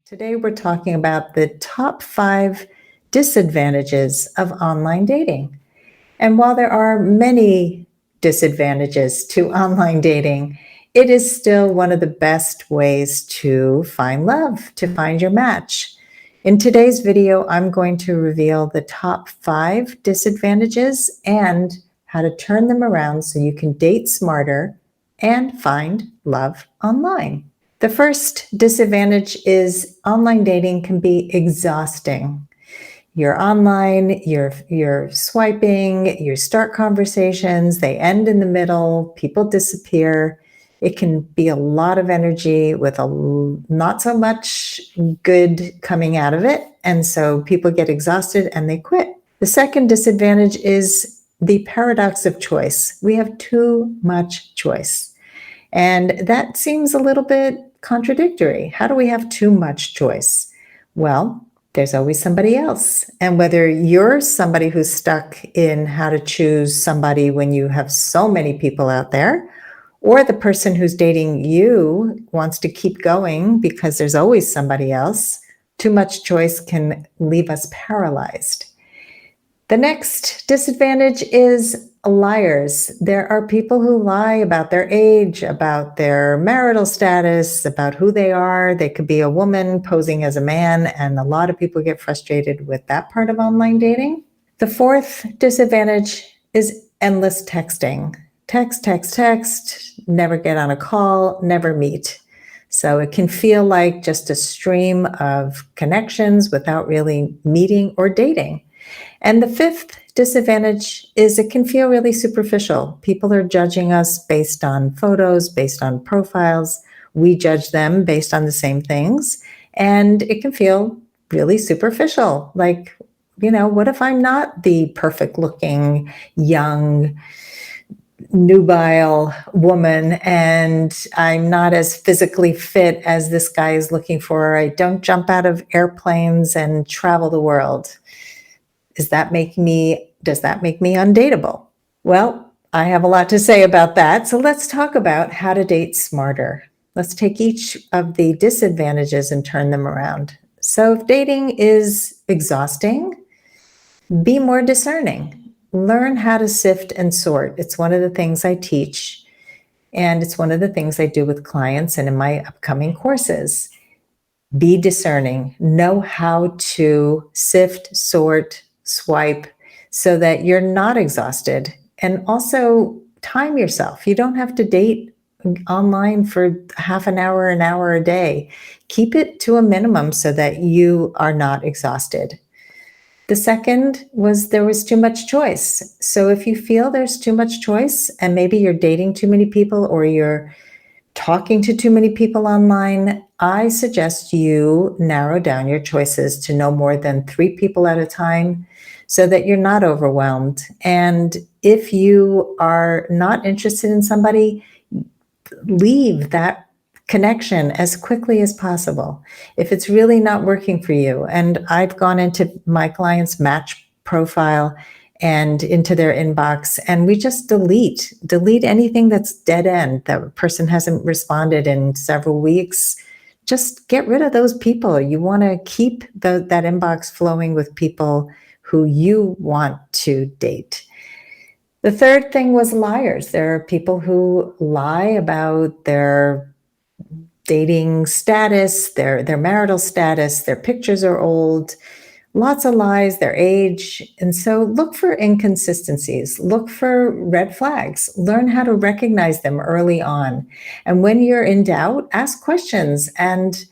Today, we're talking about the top 5 disadvantages of online dating. And while there are many disadvantages to online dating, it is still one of the best ways to find love, to find your match. In today's video, I'm going to reveal the top 5 disadvantages and how to turn them around so you can date smarter and find love online. The first disadvantage is online dating can be exhausting. You're online, you're swiping, you start conversations, they end in the middle, people disappear. It can be a lot of energy with not so much good coming out of it. And so people get exhausted and they quit. The second disadvantage is the paradox of choice. We have too much choice. And that seems a little bit contradictory. How do we have too much choice? Well, there's always somebody else. And whether you're somebody who's stuck in how to choose somebody when you have so many people out there, or the person who's dating you wants to keep going because there's always somebody else, too much choice can leave us paralyzed. The next disadvantage is liars. There are people who lie about their age, about their marital status, about who they are. They could be a woman posing as a man, and a lot of people get frustrated with that part of online dating. The fourth disadvantage is endless texting. Text, text, text, never get on a call, never meet. So it can feel like just a stream of connections without really meeting or dating. And the fifth disadvantage is it can feel really superficial. People are judging us based on photos, based on profiles. We judge them based on the same things. And it can feel really superficial. Like, what if I'm not the perfect looking, young, nubile woman and I'm not as physically fit as this guy is looking for? I don't jump out of airplanes and travel the world. Does that make me undateable? Well, I have a lot to say about that. So let's talk about how to date smarter. Let's take each of the disadvantages and turn them around. So if dating is exhausting, be more discerning. Learn how to sift and sort. It's one of the things I teach, and it's one of the things I do with clients and in my upcoming courses. Be discerning. Know how to sift, sort, swipe so that you're not exhausted. And also time yourself. You don't have to date online for half an hour a day. Keep it to a minimum so that you are not exhausted. The second was there was too much choice. So if you feel there's too much choice and maybe you're dating too many people or you're talking to too many people online, I suggest you narrow down your choices to no more than 3 people at a time so that you're not overwhelmed. And if you are not interested in somebody, leave that connection as quickly as possible. If it's really not working for you, and I've gone into my client's match profile and into their inbox, and we just delete anything that's dead end, that a person hasn't responded in several weeks. Just get rid of those people. You want to keep that inbox flowing with people who you want to date. The third thing was liars. There are people who lie about their dating status, their marital status, their pictures are old, lots of lies, their age. And so look for inconsistencies, look for red flags, learn how to recognize them early on. And when you're in doubt, ask questions and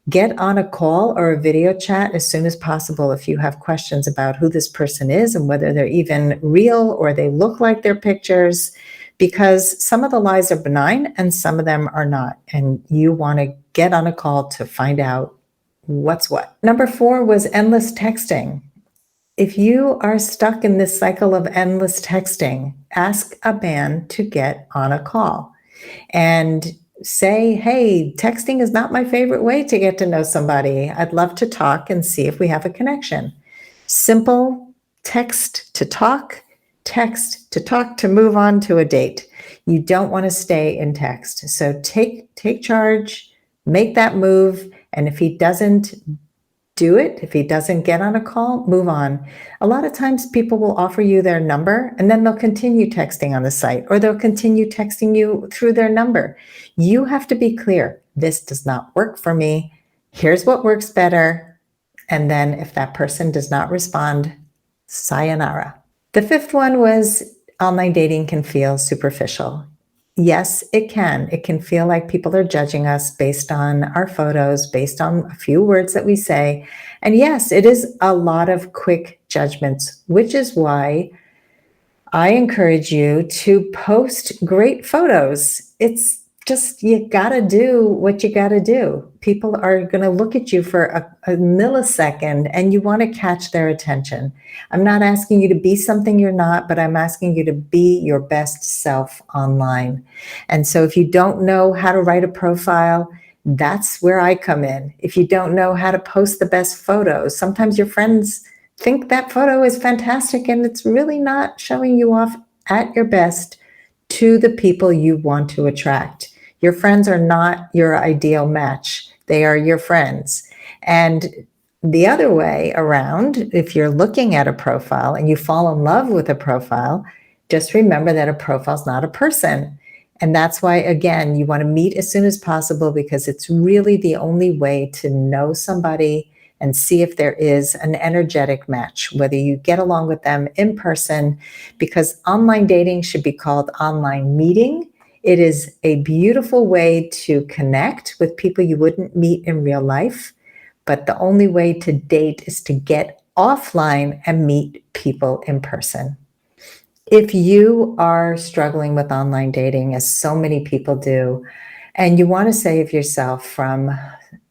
get on a call or a video chat as soon as possible if you have questions about who this person is and whether they're even real or they look like their pictures, because some of the lies are benign and some of them are not. And you want to get on a call to find out what's what. Number 4 was endless texting. If you are stuck in this cycle of endless texting, ask a man to get on a call and say, hey, texting is not my favorite way to get to know somebody. I'd love to talk and see if we have a connection. Simple text to talk, text to talk to move on to a date. You don't want to stay in text. So take charge, make that move, And if he doesn't do it, if he doesn't get on a call, move on. A lot of times people will offer you their number and then they'll continue texting on the site, or they'll continue texting you through their number. You have to be clear. This does not work for me. Here's what works better. And then if that person does not respond, sayonara. The fifth one was online dating can feel superficial. Yes, it can. It can feel like people are judging us based on our photos, based on a few words that we say. And yes, it is a lot of quick judgments, which is why I encourage you to post great photos. It's just, you gotta do what you gotta do. People are gonna look at you for a millisecond and you wanna catch their attention. I'm not asking you to be something you're not, but I'm asking you to be your best self online. And so if you don't know how to write a profile, that's where I come in. If you don't know how to post the best photos, sometimes your friends think that photo is fantastic and it's really not showing you off at your best to the people you want to attract. Your friends are not your ideal match. They are your friends. And the other way around, if you're looking at a profile and you fall in love with a profile, just remember that a profile is not a person. And that's why, again, you want to meet as soon as possible, because it's really the only way to know somebody and see if there is an energetic match, whether you get along with them in person, because online dating should be called online meeting. It is a beautiful way to connect with people you wouldn't meet in real life, but the only way to date is to get offline and meet people in person. If you are struggling with online dating, as so many people do, and you want to save yourself from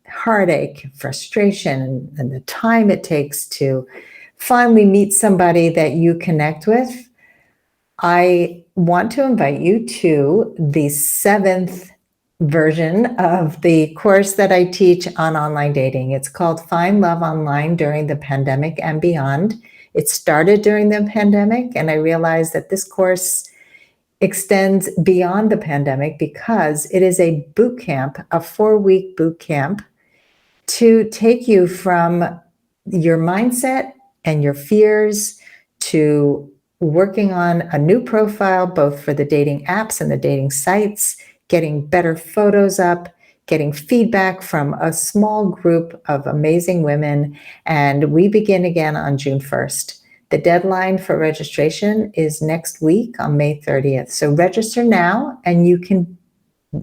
heartache, frustration, and the time it takes to finally meet somebody that you connect with, I want to invite you to the 7th version of the course that I teach on online dating. It's called Find Love Online During the Pandemic and Beyond. It started during the pandemic, and I realized that this course extends beyond the pandemic because it is a boot camp, a 4-week boot camp to take you from your mindset and your fears to working on a new profile, both for the dating apps and the dating sites, getting better photos up, getting feedback from a small group of amazing women. And we begin again on June 1st. The deadline for registration is next week on May 30th. So register now and you can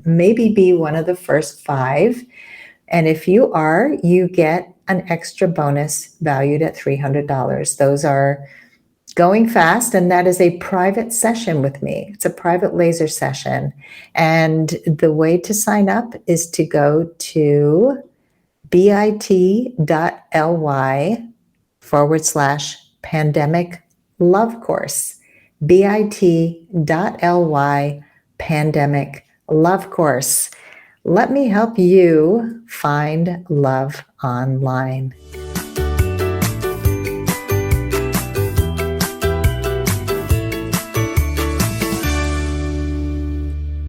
maybe be one of the first 5. And if you are, you get an extra bonus valued at $300. Those are going fast, and that is a private session with me. It's a private laser session. And the way to sign up is to go to bit.ly/pandemic love course. bit.ly pandemic love course. Let me help you find love online.